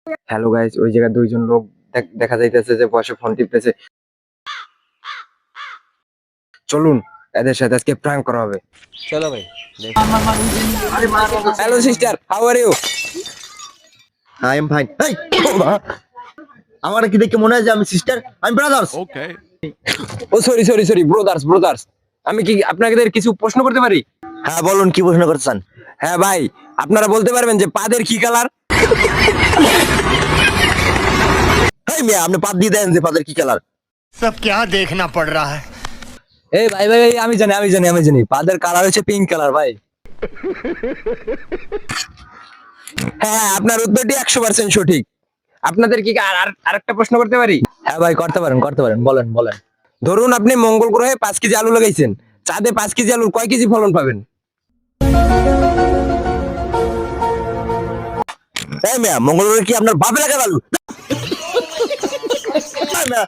Hello guys, ওই জায়গায় দুইজন লোক দেখা যাইতেছে যে বসে ফোন টিপতেছে। চলুন এদের সাথে আজকে প্র্যাঙ্ক করা হবে। चलो भाई देख hello sister, how are you? I am fine. আমার কি দেখে মনে হয় যে আমি সিস্টার? আমি brothers. Oh sorry sorry sorry, brothers brothers. আমি কি আপনাদের কিছু প্রশ্ন করতে পারি? হ্যাঁ বলুন, কি প্রশ্ন করতে চান? হ্যাঁ ভাই, আপনারা বলতে পারবেন যে পাদের কি কালার? হেই মিয়া, আপনি পাত দিয়ে দেন যে পাদের কি কালার। सब क्या देखना पड़ रहा है। এই ভাই ভাই ভাই, আমি জানি পাদের কালার হচ্ছে পিঙ্ক কালার ভাই। হ্যাঁ, আপনার উত্তরটি 100% সঠিক। আপনাদের কি আরেকটা প্রশ্ন করতে পারি? হ্যাঁ ভাই, করতে পারেন বলেন বলেন। ধরুন আপনি মঙ্গল গ্রহে 5 কেজি আলু লাগাইছেন, চাঁদে 5 কেজি আলুর কয় কেজি ফলন পাবেন? এই মিয়া, মঙ্গলবার কি আপনার বাপে লাগা ভালো? এই মিয়া,